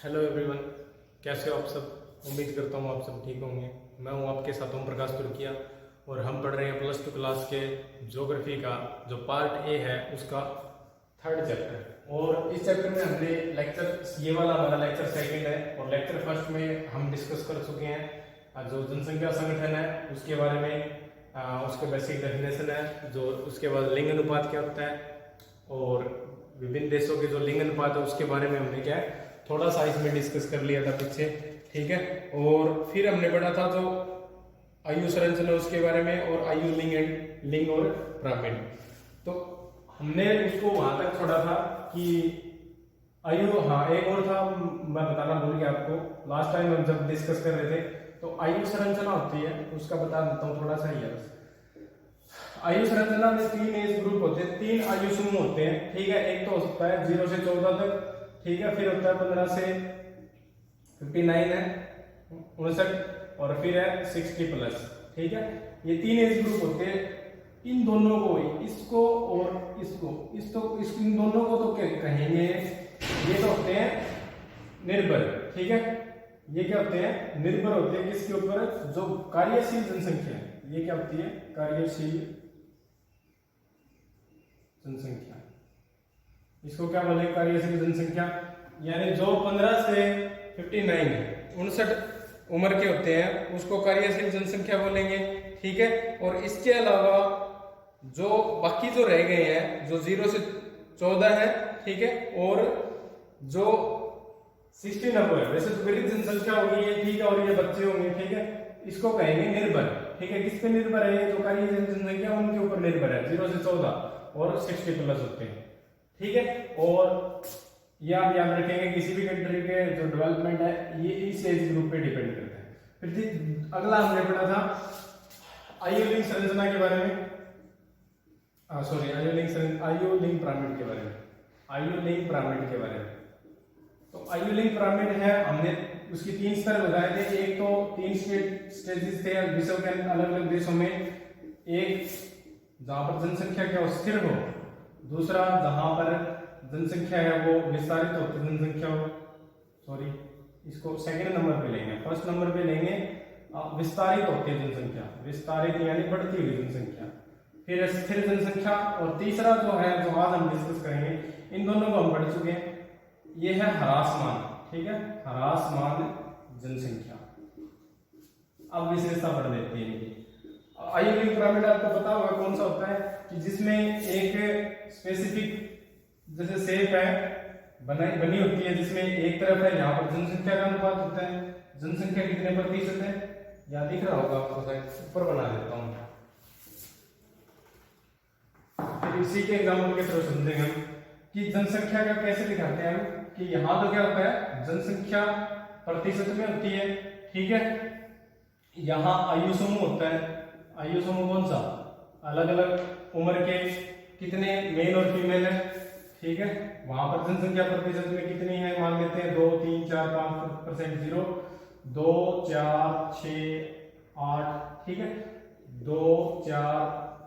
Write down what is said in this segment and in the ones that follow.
Hello everyone, कैसे हो आप सब। उम्मीद करता हूँ आप सब ठीक होंगे। मैं हूँ आपके साथ ओम प्रकाश तुर्किया और हम पढ़ रहे हैं प्लस टू क्लास के ज्योग्राफी का जो पार्ट ए है उसका थर्ड चैप्टर। और इस चैप्टर में हमने लेक्चर, ये वाला हमारा लेक्चर सेकंड है और लेक्चर फर्स्ट में हम डिस्कस कर चुके हैं जो जनसंख्या संगठन है उसके बारे में, उसके बेसिक डेफिनेशन है, जो उसके बाद लिंग अनुपात क्या होता है और विभिन्न देशों के जो लिंग अनुपात है उसके बारे में हमने क्या है थोड़ा सा इसमें डिस्कस कर लिया था पीछे, ठीक है। और फिर हमने पढ़ा था जो आयु संरचना उसके बारे में और आयु लिंग और पिरामिड। तो हमने उसको वहां तक छोड़ा था कि आयु, हाँ एक और था मैं बताना भूल गया आपको लास्ट टाइम हम जब डिस्कस कर रहे थे। तो आयु संरचना होती है उसका बता देता हूँ थोड़ा सा ही है बस। आयु संरचना में 3 एज ग्रुप होते हैं, 3 आयु समूह होते हैं, ठीक है। एक तो हो सकता है 0 से 14 तक, ठीक है। फिर होता है 15 से 59 है 59 और फिर है 60 प्लस, ठीक है। ये 3 एज ग्रुप होते हैं। इन दोनों को, इसको और इसको इन दोनों को तो क्या कहेंगे, ये तो होते हैं निर्भर, ठीक है। ये क्या होते हैं, निर्भर होते हैं किसके ऊपर, जो कार्यशील जनसंख्या है। ये क्या होती है, कार्यशील जनसंख्या। इसको क्या बोले, कार्यशील जनसंख्या। यानी जो 15 से 59 उम्र के होते हैं उसको कार्यशील जनसंख्या बोलेंगे, ठीक है। और इसके अलावा जो बाकी जो रह गए हैं, जो 0 से 14 है, ठीक है, और जो 60 नंबर है, वैसे तो गरीब जनसंख्या होगी ये, ठीक है, और ये बच्चे होंगे, ठीक है। इसको कहेंगे निर्भर, ठीक है। किस पे निर्भर है, जो कार्यशील जनसंख्या उनके ऊपर निर्भर है, 0 से 14 और 60 प्लस होते हैं, ठीक है। और ये आप याद रखेंगे किसी भी कंट्री के जो डेवलपमेंट है ये इस एज ग्रुप पे डिपेंड करता है। फिर अगला हमने पढ़ा था आयु लिंग संरचना के बारे में, सॉरी आयु लिंग पिरामिड के बारे में, आयु लिंग पिरामिड के बारे में। तो आयु लिंग पिरामिड है, हमने उसकी 3 स्तर बताए थे। एक तो 3 स्टेजेस थे विश्व के अलग अलग देशों में। एक जहां पर जनसंख्या क्या स्थिर हो, दूसरा जहां पर जनसंख्या है वो विस्तारित होती जनसंख्या हो, सॉरी इसको सेकंड नंबर पे लेंगे, फर्स्ट नंबर पे लेंगे विस्तारित होती है जनसंख्या, विस्तारित यानी बढ़ती हुई जनसंख्या। फिर स्थिर जनसंख्या और तीसरा जो है जो आज हम डिस्कस करेंगे, इन दोनों को हम पढ़ चुके हैं, ये है ह्रासमान, ठीक है, ह्रासमान जनसंख्या। अब विशेषता बढ़ देती है इनकी। आयु लिंग पिरामिड आपको पता होगा कौन सा होता है, कि जिसमें एक स्पेसिफिक जैसे शेप है बनी होती है, जिसमें एक तरफ है यहाँ पर जनसंख्या का अनुपात होता है, जनसंख्या कितने प्रतिशत है, यहाँ दिख रहा होगा आपको, ऊपर बना देता हूँ। फिर इसी के एग्जाम्पल के थ्रू समझेंगे हम कि जनसंख्या का कैसे दिखाते हैं हम, कि यहाँ तो क्या होता है जनसंख्या प्रतिशत में होती है, ठीक है। यहाँ आयु समूह होता है, आयु समूह कौन सा, अलग अलग उम्र के कितने मेल और फीमेल है, ठीक है। वहां पर जनसंख्या प्रतिशत में कितनी है, मान लेते हैं 2, 3, 4, 5%, 0, 2, 4, 6, 8, ठीक है, 2, 4,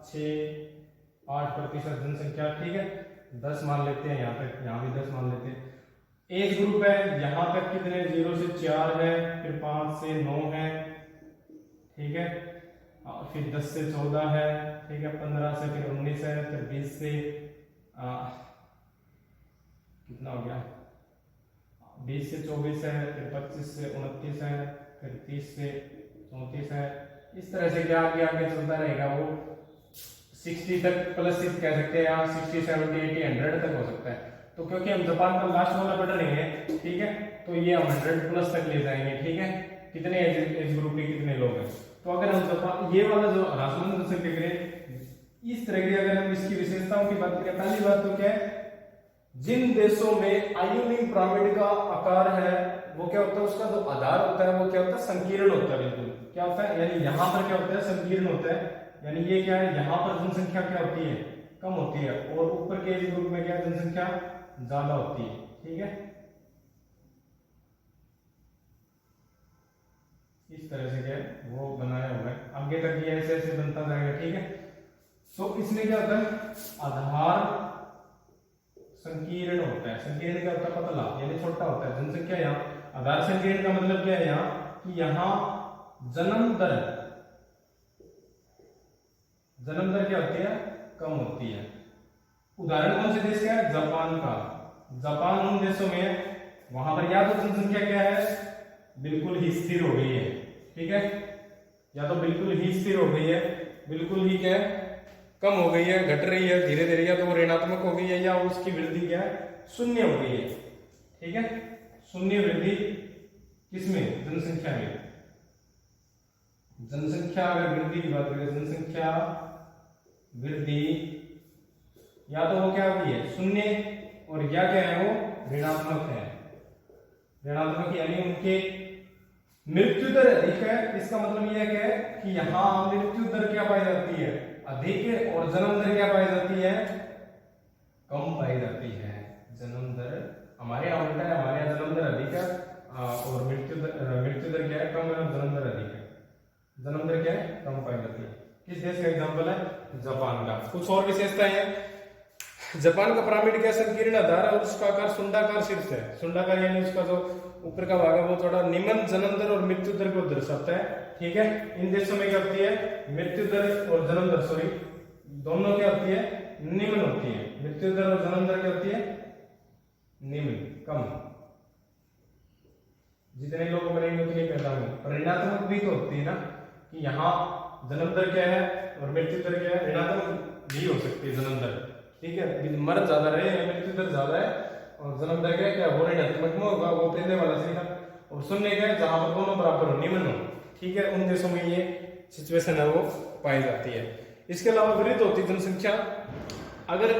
6, 8% जनसंख्या, ठीक है। 10 मान लेते हैं यहाँ तक, यहाँ भी 10 मान लेते हैं। एज ग्रुप है यहाँ तक कितने, 0 से 4 है, फिर 5 से 9 है, ठीक है, फिर 10 से 14 है, ठीक है, 15 से फिर 19 है, फिर 20 से कितना हो गया, 20 से 24 है, फिर 25 से 29 है, फिर 30 से 34 है। इस तरह से क्या आगे आगे चलता रहेगा, वो 60 तक प्लस कह सकते हैं, या 60, 70, 80, 100 तक हो सकता है। तो क्योंकि हम जापान का लास्ट वाला पढ़ रहे हैं, ठीक है, तो ये हम 100 प्लस तक ले जाएंगे, ठीक है, कितने एज ग्रुप के कितने लोग हैं। तो अगर हम जापान ये वाला जो ह्रासमान जनसंख्या करें इस तरह की, अगर हम इसकी विशेषताओं की बात करें, पहली बात तो क्या है, जिन देशों में आयु लिंग पिरामिड का आकार है वो क्या होता है, उसका जो आधार होता है वो क्या होता है, संकीर्ण होता है। बिल्कुल क्या होता है, यानी यहाँ पर क्या होता है, संकीर्ण होता है। यानी ये क्या है, यहाँ पर जनसंख्या क्या होती है, कम होती है, और ऊपर के एज ग्रुप में क्या जनसंख्या ज्यादा होती है, ठीक है। इस तरह से क्या है वो बनाया हुआ है, आगे तक ये ऐसे ऐसे बनता जाएगा, ठीक है। तो इसमें क्या होता है, आधार संकीर्ण होता है। संकीर्ण क्या होता है? पतला यानी छोटा होता है। जनसंख्या यहाँ आधार संकीर्ण का मतलब क्या है यहाँ कि यहाँ जन्म दर क्या होती है? कम होती है। उदाहरण कौन से देश का है? जापान का। जापान उन देशों में वहां पर या तो जनसंख्या क्या है? बिल्कुल ही स्थिर हो गई है, ठीक है, या तो बिल्कुल ही स्थिर हो गई है, बिल्कुल ही क्या है? कम हो गई है, घट रही है धीरे धीरे, या तो वो ऋणात्मक हो गई है, या उसकी वृद्धि क्या है? शून्य हो गई है, ठीक है। शून्य वृद्धि किसमें? जनसंख्या में। जनसंख्या अगर वृद्धि की बात करें, जनसंख्या वृद्धि या तो वो क्या होती है? शून्य, और या क्या है? वो ऋणात्मक है। ऋणात्मक यानी उनके मृत्यु दर अधिक है। इसका मतलब यह क्या है कि यहाँ मृत्यु दर क्या पाई जाती है? अधिक, और जन्म दर क्या पाई जाती है? कम पाई जाती है। जन्म दर हमारे यहाँ उल्टा है, हमारे यहाँ जन्म दर अधिक है और मृत्यु दर क्या है? कम है, और जन्म दर अधिक है। जन्म दर क्या है? कम पाई जाती है। किस देश का एग्जाम्पल है? जापान का। कुछ और विशेषताएं हैं। जापान का पिरामिड क्या? संकीर्ण आधार है और उसका आकार सुंडाकार शीर्ष है। सुंडाकार यानी उसका जो ऊपर का भाग है वो थोड़ा निम्न जन्म दर और मृत्यु दर को दर्शाता है, ठीक है। इन देशों में क्या होती है? मृत्यु दर और जन्म दर, सॉरी, दोनों क्या होती है? निम्न होती है। मृत्यु दर और जन्म दर क्या होती है? निम्न, कम। जितने लोग मरेंगे उतनी पैदा होंगे। पर ऋणात्मक भी तो होती है ना, कि यहाँ जन्म दर क्या है और मृत्यु दर क्या है? ऋणात्मक भी हो सकती है जन्म दर, ठीक है। मर्द ज्यादा रहे, मृत्यु दर ज्यादा है, और जन्म दर क्या वो ऋणात्मक में होगा, वो पहले वाला सही था। और शून्य क्या है? जहां पर दोनों बराबर हो, निम्न हो, ठीक है। उन देशों में ये सिचुएशन है वो पाई जाती है। इसके अलावा वृद्ध होती जनसंख्या। अगर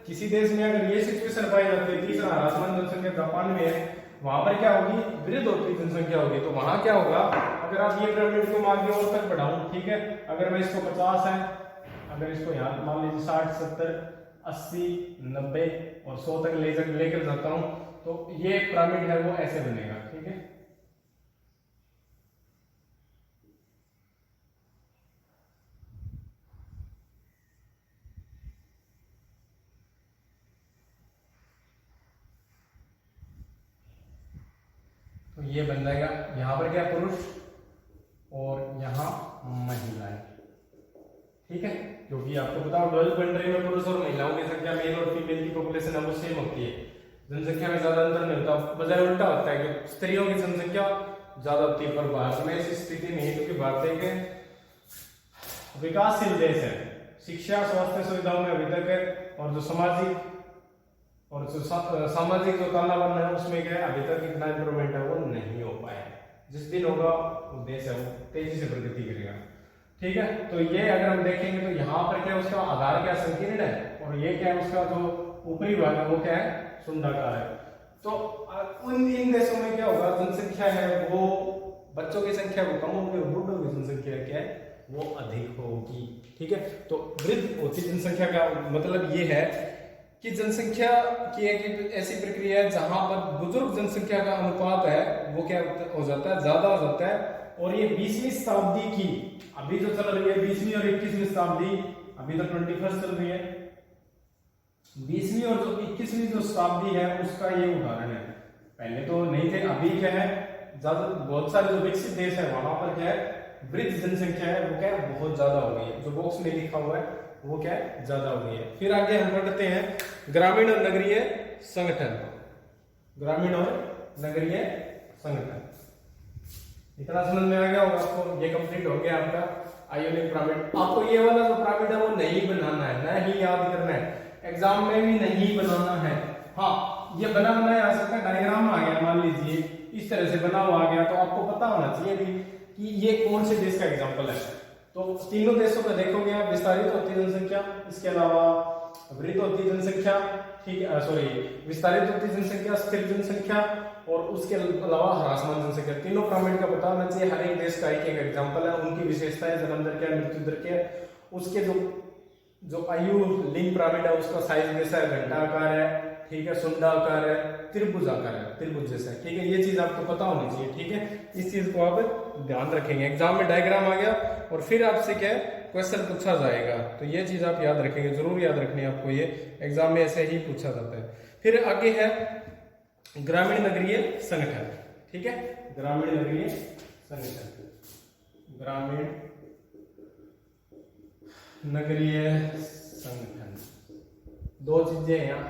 किसी देश में अगर ये सिचुएशन पाई जाती है, तीसरा ह्रासमान जनसंख्या जापान में है, वहां पर क्या होगी? वृद्ध होती जनसंख्या होगी। तो वहां क्या होगा? अगर आप ये पिरामिड को आगे और तक बढ़ाऊं, ठीक है, अगर मैं इसको 50 है, अगर इसको यहाँ मान लीजिए 60, 70, 80, 90 और 100 तक लेकर जाता हूं, तो ये पिरामिड है वो ऐसे बनेगा, ठीक है। तो ये बन जाएगा, यहां पर क्या? पुरुष, और यहां महिलाएं, ठीक है। क्योंकि आपको पता हो डेवलप कंट्री में पुरुष और महिलाओं की संख्या, मेल और फीमेल की पॉपुलेशन है वो सेम होती है, जनसंख्या में ज्यादा अंतर नहीं होता, बजाय उल्टा होता है कि स्त्रियों की जनसंख्या ज्यादा होती है। पर भारत में ऐसी स्थिति नहीं है, क्योंकि भारत एक विकासशील देश है। शिक्षा, स्वास्थ्य सुविधाओं में अभी तक, और जो सामाजिक जो तानाबाना है उसमें क्या है, अभी तक इतना इंप्रूवमेंट है वो नहीं हो पाया। जिस दिन होगा वो देश है वो तेजी से प्रगति करेगा, ठीक है। तो ये अगर हम देखेंगे तो यहाँ पर क्या उसका आधार क्या? संकीर्ण है, और ये क्या है? उसका जो ऊपरी भाग है वो क्या है? सुंडाकार है। तो इन देशों में क्या होगा? जनसंख्या है वो, बच्चों की संख्या वो कम होगी, और बूढ़ों की जनसंख्या क्या है? वो अधिक होगी, ठीक है। तो वृद्ध होती जनसंख्या का मतलब ये है कि जनसंख्या की एक ऐसी प्रक्रिया है जहां पर बुजुर्ग जनसंख्या का अनुपात है वो क्या हो जाता है? ज्यादा हो जाता है। और ये 20वीं शताब्दी की, अभी जो चल रही है 20वीं और 21वीं शताब्दी, अभी तो 21st चल रही है, 20वीं और जो 21वीं जो शताब्दी है उसका ये उदाहरण है। पहले तो नहीं थे, अभी क्या है? ज्यादा बहुत सारे जो विकसित देश है वहां पर क्या है? वृद्ध जनसंख्या है वो क्या है? बहुत ज्यादा हो गई है। जो बॉक्स में लिखा हुआ है वो क्या है? ज्यादा हो गई है। फिर आगे हम पढ़ते हैं ग्रामीण और नगरीय संगठन। ग्रामीण और नगरीय संगठन, इतना समझ में आ गया होगा आपको। ये कंप्लीट हो गया आपका आयोनिक पिरामिड। आपको ये वाला जो पिरामिड है वो नहीं बनाना है, ना ही याद करना है, एग्जाम में भी नहीं बनाना है। हाँ, ये बना बनाया आ सकता है, डायग्राम आ गया मान लीजिए इस तरह से बना हुआ आ गया, तो आपको पता होना चाहिए भी कि ये कौन से देश का एग्जाम्पल है। तो तीनों देशों में देखोगे आप, विस्तारित होती जनसंख्या, इसके अलावा वृद्ध होती जनसंख्या, ठीक है, सॉरी, विस्तारित होती जनसंख्या, स्थिर जनसंख्या, और उसके अलावा ह्रासमान जनसंख्या। तीनों पिरामिड का पता होना चाहिए। हर एक देश का एक एक एग्जाम्पल है, उनकी विशेषताएं, जन्म दर क्या है, मृत्यु दर क्या है, उसके जो आयु लिंग पिरामिड है उसका साइज जैसा है, घंटाकार है, ठीक है, सुंडाकार है, त्रिभुजाकार है, त्रिभुज जैसा है, ठीक है। ये चीज आपको पता होनी चाहिए, ठीक है। इस चीज को आप ध्यान रखेंगे। एग्जाम में डायग्राम आ गया और फिर आपसे क्या है? क्वेश्चन पूछा जाएगा, तो ये चीज आप याद रखेंगे, जरूर याद रखनी है आपको, ये एग्जाम में ऐसे ही पूछा जाता है। फिर आगे है ग्रामीण नगरीय संगठन, ठीक है, ग्रामीण नगरीय संगठन, ग्रामीण नगरीय संगठन, दो चीजें हैं यहाँ,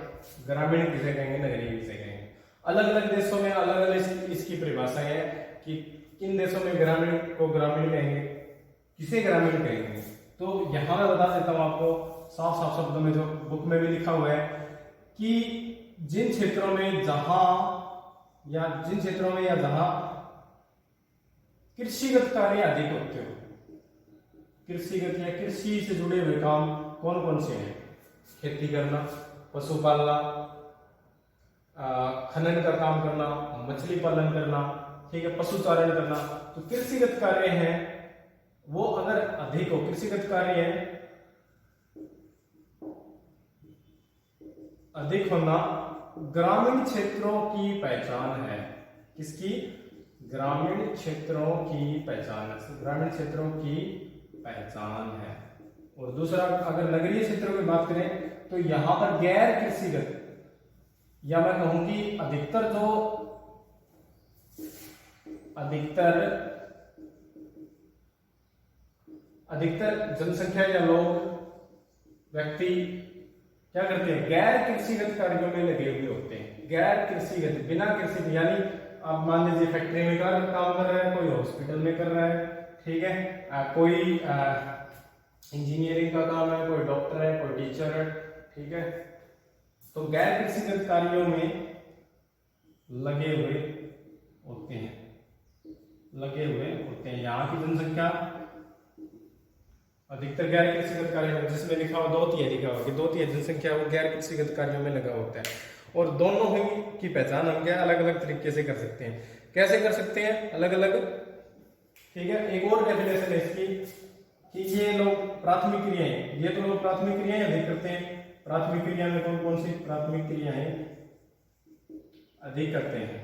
ग्रामीण किसे कहेंगे, नगरीय किसे कहेंगे। अलग अलग देशों में अलग अलग इसकी परिभाषा है कि किन देशों में ग्रामीण को ग्रामीण कहेंगे, किसे ग्रामीण कहेंगे। तो यहाँ मैं बता देता हूँ आपको साफ साफ शब्दों में, जो बुक में भी लिखा हुआ है कि जिन क्षेत्रों में जहां कृषिगत कार्य अधिक होते हो, कृषिगत या कृषि से जुड़े हुए काम कौन कौन से हैं, खेती करना, पशुपालना, खनन का काम करना, मछली पालन करना, ठीक है, पशुचारण करना। तो कृषिगत कार्य हैं वो अगर अधिक हो, कृषिगत कार्य है अधिक होना ग्रामीण क्षेत्रों की पहचान है। किसकी? ग्रामीण क्षेत्रों की पहचान है, ग्रामीण क्षेत्रों की पहचान है। और दूसरा, अगर नगरीय क्षेत्रों की बात करें तो यहां पर गैर कृषिगत, या मैं कहूं कि अधिकतर जनसंख्या या लोग, व्यक्ति क्या करते हैं, गैर कृषिगत कार्यों में लगे हुए होते हैं। गैर कृषिगत, बिना कृषि, यानी आप मान लीजिए फैक्ट्री में काम कर रहा है, कोई हॉस्पिटल में कर रहा है, ठीक है, कोई इंजीनियरिंग का काम है, कोई डॉक्टर है, कोई टीचर है, ठीक है। तो गैर कृषिगत कार्यों में लगे हुए होते हैं, यहाँ की जनसंख्या अधिकतर गैर कृषिगत कार्यों में, जिसमें लिखा हुआ 2/3 लिखा हुआ कि 2/3 जनसंख्या वो गैर कृषिगत कार्यों में लगा होता है। और दोनों ही की पहचान हम क्या अलग अलग तरीके से कर सकते हैं। कैसे कर सकते हैं? अलग अलग, ठीक है। एक और डेफिनेशन है इसकी कि ये लोग प्राथमिक क्रियाएं, ये तो लोग प्राथमिक क्रियाएं अधिक करते हैं। प्राथमिक क्रिया में कौन कौन सी प्राथमिक क्रियाएं अधिक करते हैं?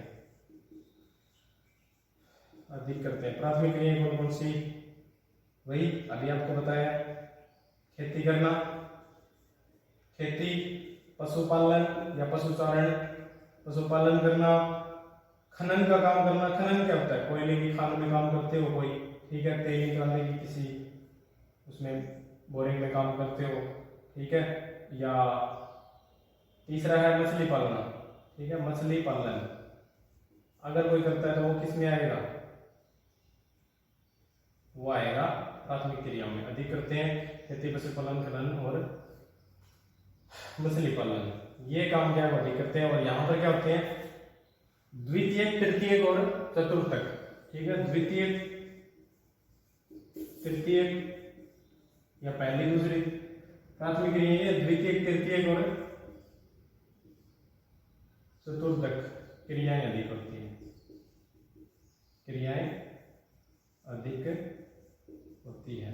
प्राथमिक क्रियाएं कौन कौन सी? वही अभी आपको बताया, खेती करना, खेती, पशुपालन या पशुचारण, पशुपालन करना, खनन का काम करना। खनन क्या होता है? कोयले की खान में काम करते हो कोई, ठीक है, तेल निकालने की किसी उसमें बोरिंग में काम करते हो, ठीक है। या तीसरा है मछली पालना, ठीक है, मछली पालन अगर कोई करता है तो वो किस में आएगा? वो आएगा प्राथमिक क्रियाओं में। अधिक करते हैं खेती, पशुपालन, खनन और मछली पालन, ये काम क्या है अधिक करते हैं। और यहाँ पर क्या होते हैं? द्वितीयक, तृतीयक और चतुर्थक, ठीक है। द्वितीयक, तृतीयक या पहली दूसरी प्राथमिक क्रिया, द्वितीयक, तृतीयक और चतुर्थक क्रियाएं अधिक होती हैं, क्रियाएं अधिक होती है,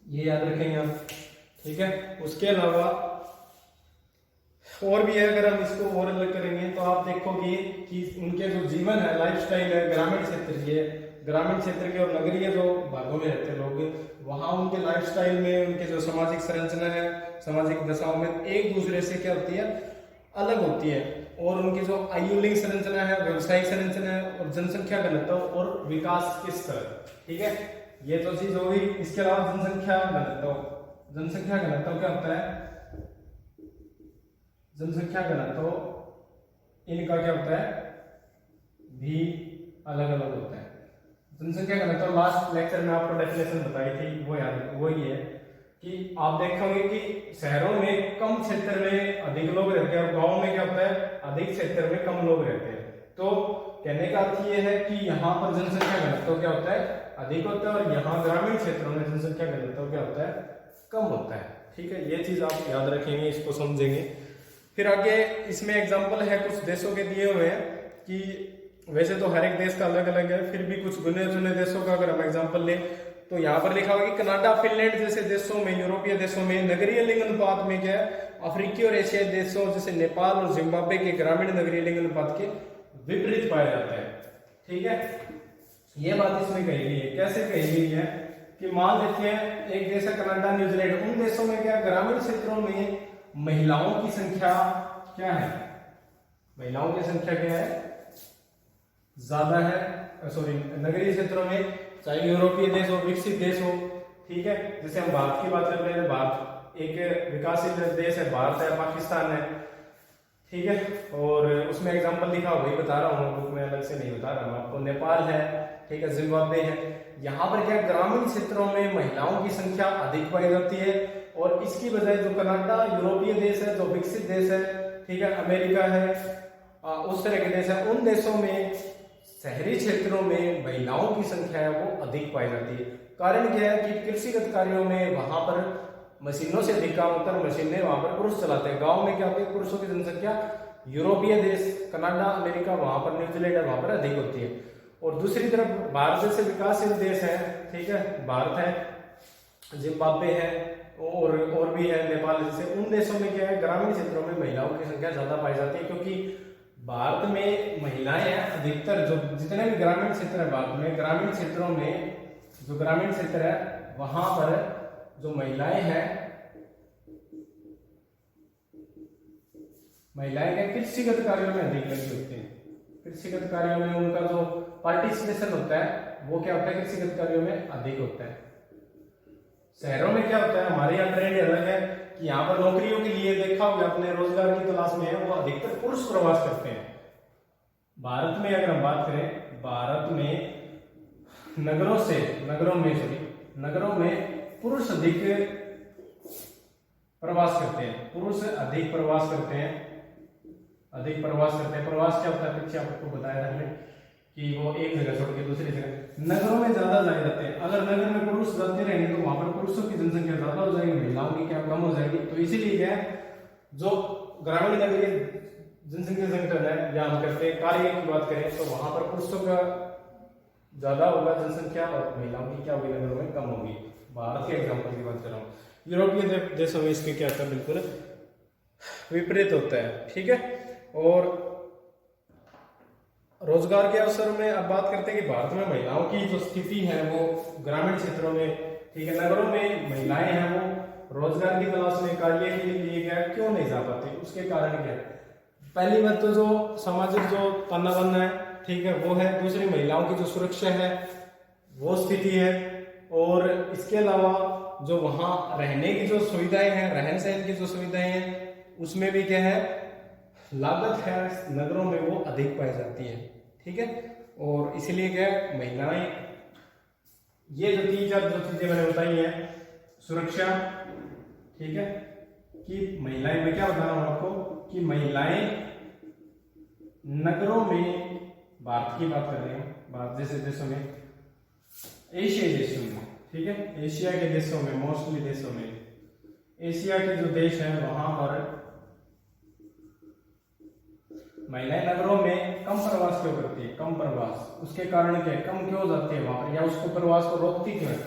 ये याद रखेंगे आप, ठीक है। उसके अलावा और भी है, अगर हम इसको और अलग करेंगे तो आप देखोगे कि उनके जो जीवन है, लाइफस्टाइल है, ग्रामीण क्षेत्र, ये ग्रामीण क्षेत्र के और नगरीय जो भागों में रहते लोग, वहां उनके लाइफस्टाइल में, उनके जो सामाजिक संरचना है, सामाजिक दशाओं में एक दूसरे से क्या होती है? अलग होती है। और उनकी जो आयुलिंग संरचना है, व्यवसायिक संरचना है, और जनसंख्या घनत्व और विकास के स्तर, ठीक है, ये तो चीज होगी। इसके अलावा जनसंख्या घनत्व, जनसंख्या घनत्व क्या होता है? जनसंख्या घनत्व इनका क्या होता है? भी अलग अलग होता है। जनसंख्या घनत्व लास्ट लेक्चर में आपको डेफिनेशन बताई थी, वो याद, वो ये है कि आप देखोगे कि शहरों में कम क्षेत्र में अधिक लोग रहते हैं और गांवों में क्या होता है? अधिक क्षेत्र में कम लोग रहते हैं। तो कहने का अर्थ ये है कि यहाँ पर जनसंख्या घनत्व क्या होता है? अधिक होता है, और यहाँ ग्रामीण क्षेत्रों में जनसंख्या घनत्व क्या होता है? कम होता है, ठीक है। ये चीज आप याद रखेंगे, इसको समझेंगे। फिर आगे इसमें एग्जाम्पल है कुछ देशों के दिए हुए हैं कि वैसे तो हर एक देश का अलग अलग है, फिर भी कुछ गिने चुने देशों का अगर हम एग्जाम्पल लें तो यहाँ पर लिखा हुआ कि कनाडा, फिनलैंड जैसे देशों में, यूरोपीय देशों में नगरीय लिंग अनुपात में क्या है? अफ्रीकी और एशियाई देशों जैसे नेपाल और जिम्बाब्वे के ग्रामीण नगरीय लिंग अनुपात के विपरीत पाया जाता है, ठीक है। ये बात इसमें कही गई है। कैसे कही गई है कि मान लेते हैं एक देश है कनाडा, न्यूजीलैंड, उन देशों में क्या ग्रामीण क्षेत्रों में महिलाओं की संख्या क्या है, महिलाओं की संख्या क्या है, ज्यादा है, सॉरी नगरीय क्षेत्रों में, चाहे यूरोपीय देश हो, विकसित देश हो, ठीक है। जैसे हम भारत की बात कर रहे हैं, भारत एक विकासशील देश है, भारत है, पाकिस्तान है, ठीक है। और उसमें एग्जांपल लिखा हो वही बता रहा हूँ, बुक में अलग से नहीं बता रहा हूँ आपको। नेपाल है, ठीक है, जिम्बाब्वे है। यहाँ पर क्या ग्रामीण क्षेत्रों में महिलाओं की संख्या अधिक पाई जाती है, और इसकी बजाय जो कनाडा यूरोपीय देश है, जो विकसित देश है, ठीक है, अमेरिका है, उस तरह के देश है, उन देशों में शहरी क्षेत्रों में महिलाओं की संख्या है वो अधिक पाई जाती है। कारण क्या है कि कृषिगत कार्यों में वहां पर मशीनों से अधिक काम होता है, मशीनें वहां पर पुरुष चलाते हैं। गांव में क्या होती है, पुरुषों की जनसंख्या यूरोपीय देश, कनाडा, अमेरिका, वहां पर न्यूजीलैंड है, वहां पर अधिक होती है। और दूसरी तरफ भारत जैसे विकासशील देश है, ठीक है, भारत है, जिम्बाब्वे है, और भी है, नेपाल जैसे, उन देशों में क्या है, ग्रामीण क्षेत्रों में महिलाओं की संख्या ज्यादा पाई जाती है। क्योंकि भारत में महिलाएं हैं अधिकतर, जो जितने भी ग्रामीण क्षेत्र है भारत में, ग्रामीण क्षेत्रों में जो ग्रामीण क्षेत्र है वहां पर जो महिलाएं हैं, महिलाएं क्या कृषिगत कार्यों में अधिक लगी होती हैं। कृषिगत कार्यों में उनका जो पार्टिसिपेशन होता है वो क्या होता है, कृषिगत कार्यों में अधिक होता है। शहरों में क्या होता है, हमारे यहाँ ट्रेंड अलग है कि यहाँ पर नौकरियों के लिए देखा होगा अपने, रोजगार की तलाश में है, वो अधिकतर पुरुष प्रवास करते हैं। भारत में अगर हम बात करें, भारत में नगरों में पुरुष अधिक प्रवास करते हैं, पुरुष अधिक प्रवास करते हैं, प्रवास क्या होता है, पीछे आपको बताया था मैंने कि वो एक जगह छोड़ के दूसरी जगह। नगरों में ज्यादा जाए जाते हैं। अगर नगर में पुरुष जाते रहेंगे तो वहां पर पुरुषों की जनसंख्या ज्यादा हो जाएगी, महिलाओं की क्या कम हो जाएगी। तो इसीलिए क्या है, जो ग्रामीण नगरीय जनसंख्या संगठन है, या हम करते हैं कार्य की बात करें, तो वहां पर पुरुषों का ज्यादा होगा जनसंख्या, और महिलाओं की क्या होगी, नगरों में कम होगी। भारत के एग्जाम्पल की बात कर रहा हूँ। यूरोपीय देशों में इसके क्या होता है, बिल्कुल विपरीत होता है, ठीक है। और रोजगार के अवसर में अब बात करते हैं कि भारत में महिलाओं की जो स्थिति है वो ग्रामीण क्षेत्रों में, ठीक है, नगरों में महिलाएं हैं वो रोजगार की तलाश में, कार्य के लिए क्या क्यों नहीं जा पाती, उसके कारण क्या है। पहली बात तो जो सामाजिक जो ताना बाना है, ठीक है, वो है। दूसरी, महिलाओं की जो सुरक्षा है वो स्थिति है। और इसके अलावा जो वहां रहने की जो सुविधाएं हैं, रहन सहन की जो सुविधाएं हैं, उसमें भी क्या है, लागत है नगरों में वो अधिक पाई जाती है, ठीक है। और इसीलिए क्या है, महिलाएं, ये जो 3-4 जो चीजें मैंने बताई हैं, सुरक्षा, ठीक है, कि महिलाएं, मैं क्या बता रहा हूं आपको कि महिलाएं नगरों में, भारत की बात कर रहे हैं, भारत जैसे देशों में, एशियाई देशों में, ठीक है, एशिया के देशों में, मोस्टली देशों में, एशिया के जो देश हैं वहां पर महिलाएं नगरों में कम प्रवास क्यों करती है, कम प्रवास, उसके कारण क्या है, कम क्यों जाती है वहां पर, या उसको प्रवास को रोकती क्यों है।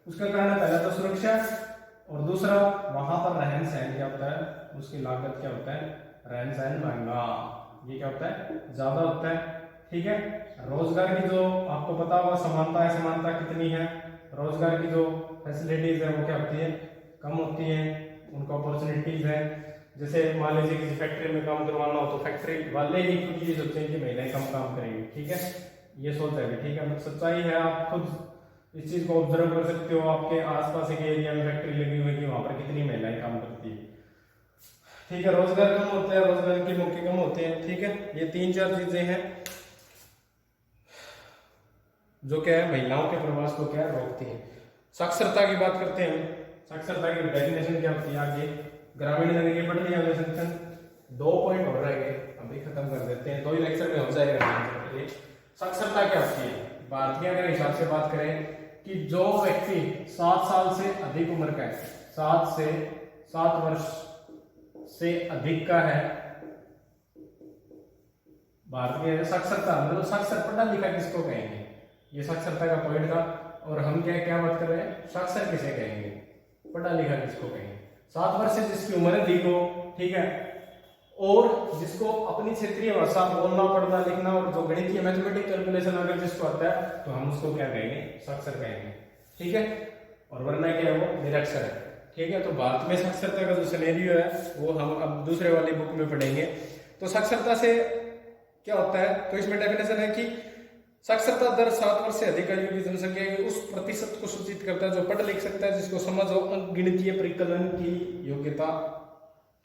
उसका कारण पहला तो सुरक्षा, और दूसरा वहां पर रहन सहन क्या होता है, उसकी लागत क्या होता है, रहन सहन महंगा, ये क्या होता है, ज्यादा होता है, ठीक है। रोजगार की जो आपको पता होगा समानता कितनी है, रोजगार की जो फैसिलिटीज है वो क्या होती है, कम होती है, उनको अपॉर्चुनिटीज है। जैसे मान लीजिए किसी फैक्ट्री में काम करवाना हो तो फैक्ट्री वाले ही खुद ये सोचते हैं कि महिलाएं कम काम करेंगी, ठीक है, ये सोचते हैं, ठीक है, सच्चाई है। आप खुद इस चीज को ऑब्जर्व कर सकते हो, आपके आसपास के एरिया में फैक्ट्री लगी हुई है कि वहां पर कितनी महिलाएं काम करती है, ठीक है। रोजगार कम होता है, रोजगार के मौके कम होते हैं, ठीक है। ये 3-4 चीजें हैं जो क्या है, महिलाओं के प्रवास को क्या रोकती है। साक्षरता की बात करते हैं, साक्षरता की डेफिनेशन क्या होती है, आगे ग्रामीण नगरीय पढ़ लिया हमने सेक्शन, 2 पॉइंट हो रहे हैं, अभी खत्म कर देते हैं, 2 ही लेक्चर में हो जाएगा। साक्षरता क्या होती है, भारतीय अगर हिसाब से बात करें कि जो व्यक्ति 7 साल से अधिक उम्र का है, 7 वर्ष से अधिक का है, भारतीय साक्षरता मतलब साक्षर, पढ़ा लिखा किसको कहेंगे, ये साक्षरता का पॉइंट था। और हम क्या बात कर रहे हैं, साक्षर किसे कहेंगे, पढ़ा लिखा किसको कहेंगे। 7 वर्ष से जिसकी उम्र अधिक हो, ठीक है, और जिसको अपनी क्षेत्रीय भाषा बोलना, पढ़ना, लिखना, और जो गणितीय मैथमेटिक कैलकुलेशन अगर जिसको आता है तो हम उसको क्या कहेंगे, साक्षर कहेंगे, ठीक है। और वरना क्या है, वो निरक्षर है, ठीक है। तो भारत में साक्षरता का जो सिनेरियो है वो हम अब दूसरे वाली बुक में पढ़ेंगे। तो साक्षरता से क्या होता है, तो इसमें डेफिनेशन है कि साक्षरता दर 7 वर्ष से अधिक आयु की जनसंख्या के उस प्रतिशत को सूचित करता है जो पढ़ लिख सकता है, जिसको समझ और अंकगणितीय परिकलन की योग्यता।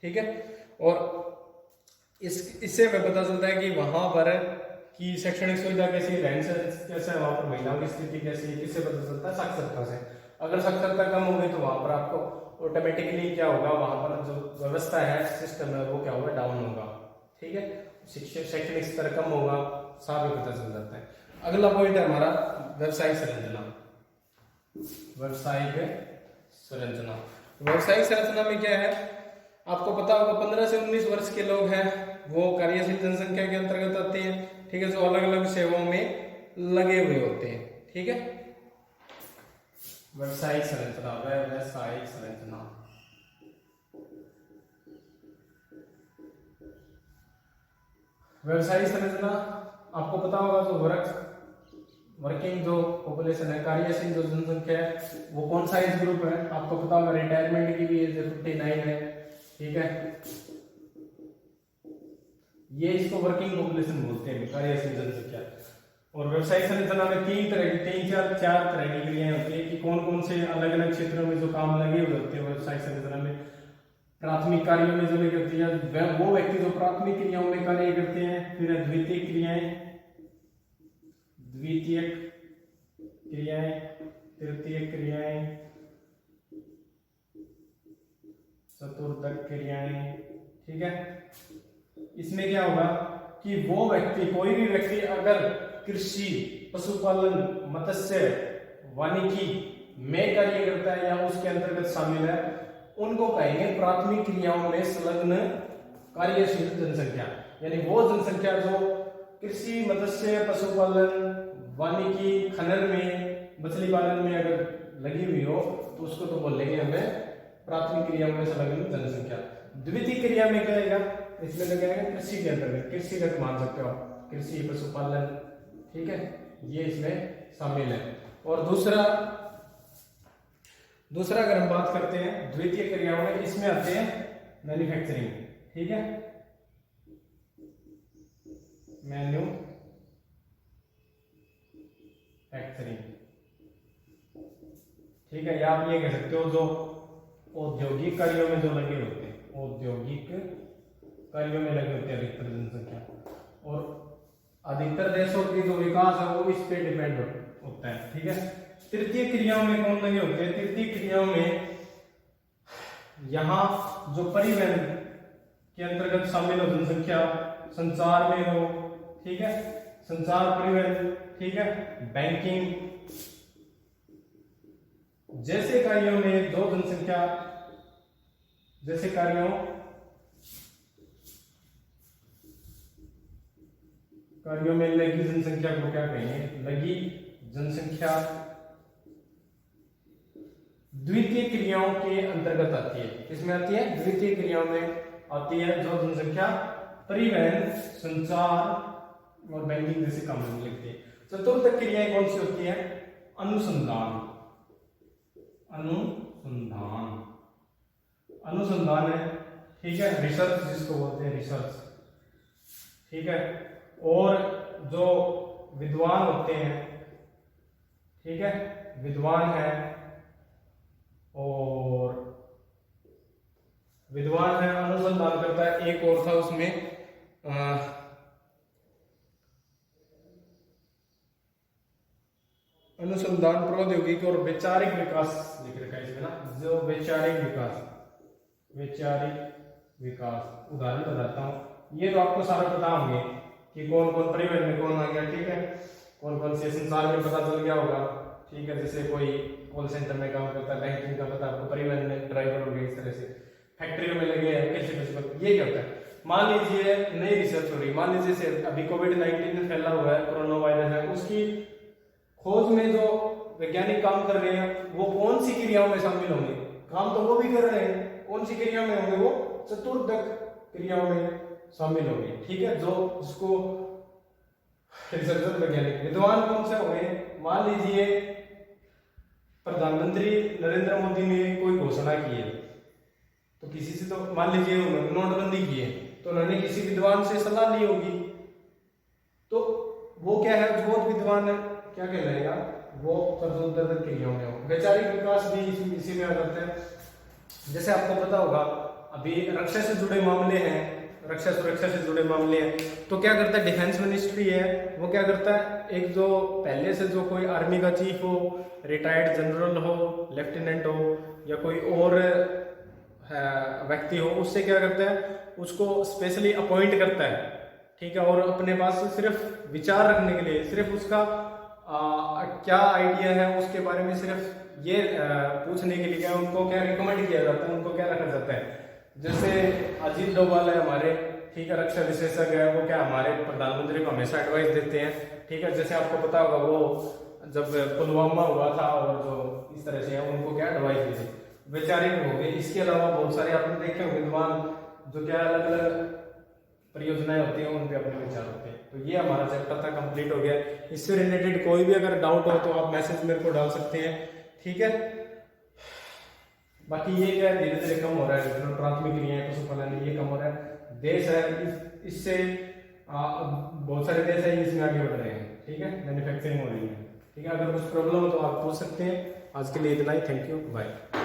ठीक है। और इससे हमें पता चलता है कि वहां पर की शैक्षणिक सुविधा कैसी, रहन सहन कैसा है, वहां पर महिलाओं की स्थिति कैसी है, किससे पता चलता है, साक्षरता से। अगर साक्षरता कम होगी तो वहां पर आपको ऑटोमेटिकली क्या होगा, वहां पर जो व्यवस्था है, सिस्टम है, वो क्या होगा, डाउन होगा। ठीक है। शिक्षा शैक्षणिक स्तर कम होगा, साफ ही पता चल जाता है। अगला पॉइंट है हमारा व्यवसायिक संरचना। व्यवसायिक संरचना, व्यवसायिक संरचना में क्या है, आपको पता होगा 15 से 19 वर्ष के लोग हैं वो कार्यशील जनसंख्या के अंतर्गत आते हैं। ठीक है। जो अलग अलग सेवाओं में लगे हुए होते हैं। ठीक है। व्यवसायिक संरचना, व्यवसायिक संरचना, व्यवसायिक संरचना आपको पता होगा जो वर्किंग जो पॉपुलेशन है, कार्यशील जो जनसंख्या है, वो कौन सा एज ग्रुप है, आपको पता होगा रिटायरमेंट की भी एज 59 है। ठीक है। ये इसको वर्किंग पॉपुलेशन बोलते हैं, कार्यशील जनसंख्या। और व्यवसायिक संरचना में चार तरह की क्रियाएं होती है कि कौन कौन से अलग अलग क्षेत्रों में जो काम लगे हुए होते हैं व्यवसायिक संरचना में। प्राथमिक कार्यों में जो लगे होती है वो व्यक्ति जो प्राथमिक क्रियाओं में कार्य करते हैं। फिर द्वितीयक क्रियाएं, तृतीयक क्रियाएं, चतुर्थक क्रियाएं। ठीक है। इसमें क्या होगा कि वो व्यक्ति, कोई भी व्यक्ति अगर कृषि, पशुपालन, मत्स्य, वानिकी में कार्य करता है या उसके अंतर्गत शामिल है, उनको कहेंगे प्राथमिक क्रियाओं में संलग्न कार्यशील जनसंख्या। यानी वो जनसंख्या जो कृषि, मत्स्य, पशुपालन, वानिकी, खनन में, मछली पालन में अगर लगी हुई हो तो उसको तो बोलेंगे हमें प्राथमिक क्रियाओं में संलग्न जनसंख्या। द्वितीय क्रिया में क्या आएगा, इसमें लगे कृषि के अंतर्गत, कृषिगत मान सकते हो आप, कृषि, पशुपालन। ठीक है। ये इसमें शामिल है। और दूसरा अगर हम बात करते हैं द्वितीय क्रियाओं में, इसमें आते हैं मैन्युफैक्चरिंग। ठीक है। मैन्युफैक्चरिंग। ठीक है। या आप ये कह सकते हो जो औद्योगिक कार्यों में जो लगे होते हैं, औद्योगिक कार्यों में लगे होते हैं अधिकतर जनसंख्या। और अधिकतर देशों की जो विकास है वो इस पे डिपेंड होता है। ठीक है। तृतीय क्रियाओं में कौन लगे होते हैं, तृतीय क्रियाओं में यहां जो परिवहन के अंतर्गत शामिल हो जनसंख्या, संचार में हो। ठीक है। संचार, परिवहन। ठीक है। बैंकिंग जैसे कार्यों में जो जनसंख्या, जैसे कार्यों में लगी जनसंख्या को क्या कहेंगे, लगी जनसंख्या द्वितीय क्रियाओं के अंतर्गत आती है। किसमें आती है, द्वितीय क्रियाओं में आती है जो जनसंख्या परिवहन, संचार और बैंकिंग जैसे काम में लगती है। चतुर्थ क्रियाएं कौन सी होती है, अनुसंधान। अनुसंधान है। ठीक है। रिसर्च जिसको बोलते हैं, रिसर्च। ठीक है। और जो विद्वान होते हैं, ठीक है, विद्वान है, और विद्वान है, अनुसंधान करता है। एक और था उसमें अनुसंधान, प्रौद्योगिकी और वैचारिक विकास लिख रखा है इसमें ना, जो वैचारिक विकास। उदाहरण बताता हूँ। ये तो आपको सारा पता होंगे कि कौन कौन परिवहन में कौन आ गया। ठीक है। कौन कौन से संसार में पता चल गया होगा। ठीक है। जैसे कोई कॉल सेंटर में काम करता है, बैंकिंग का पता आपको, परिवहन में ड्राइवर हो गए, इस तरह से फैक्ट्रियों में लगे हैं, कैसे कैसे। ये क्या होता है, मान लीजिए नई रिसर्च हो रही, मान लीजिए से अभी कोविड-19 फैला हुआ है, कोरोना वायरस है, उसकी खोज में जो वैज्ञानिक काम कर रहे हैं वो कौन सी क्रियाओं में शामिल होंगे, काम तो वो भी कर रहे हैं, कौन सी क्रियाओं में होंगे, वो चतुर्थक क्रियाओं में शामिल होंगे। ठीक है। जो उसको रिसर्चर वैज्ञानिक, विद्वान कौन से होंगे, मान लीजिए प्रधानमंत्री नरेंद्र मोदी ने कोई घोषणा की है, तो किसी से तो मान लीजिए उन्होंने नोटबंदी की है, तो उन्होंने किसी विद्वान से सलाह ली होगी, तो वो क्या है, बहुत विद्वान है, क्या कहलाएगा, वो कर्जोत्तर क्रिया में हो। वैचारिक विकास भी इसी में आ जाता है। जैसे आपको पता होगा अभी रक्षा से जुड़े मामले हैं, रक्षा सुरक्षा से जुड़े मामले हैं, तो क्या करता है डिफेंस मिनिस्ट्री है, वो क्या करता है, एक जो पहले से जो कोई आर्मी का चीफ हो, रिटायर्ड जनरल हो, लेफ्टिनेंट हो, या कोई और व्यक्ति हो, उससे क्या करता है, उसको स्पेशली अपॉइंट करता है, ठीक है, और अपने पास सिर्फ विचार रखने के लिए, सिर्फ उसका क्या आइडिया है उसके बारे में सिर्फ ये पूछने के लिए क्या उनको क्या रिकमेंड किया जाता है, उनको क्या रखा जाता है। जैसे अजीत डोभाल है हमारे, ठीक है, रक्षा विशेषज्ञ है, वो क्या हमारे प्रधानमंत्री को हमेशा एडवाइस देते हैं, ठीक है। जैसे आपको पता होगा वो जब पुलवामा हुआ था और जो इस तरह से है उनको क्या एडवाइस दी थी, वैचारिक हो गए। इसके अलावा बहुत सारे आपने देखे होंगे विद्वान जो क्या अलग अलग परियोजनाएं होती हैं उन पे अपने विचार होते हैं। तो ये हमारा चैप्टर था, कंप्लीट हो गया। इससे रिलेटेड कोई भी अगर डाउट हो तो आप मैसेज मेरे को डाल सकते हैं, ठीक है। बाकी ये क्या धीरे धीरे कम हो रहा है, जो प्राथमिक क्रियाएं पशुपालन ये कम हो रहा है। देश है इससे बहुत सारे देश है इसमें आगे बढ़ रहे हैं, ठीक है, मैन्युफैक्चरिंग हो रही है, ठीक है। अगर कुछ प्रॉब्लम हो तो आप पूछ सकते हैं। आज के लिए इतना ही, थैंक यू, बाय।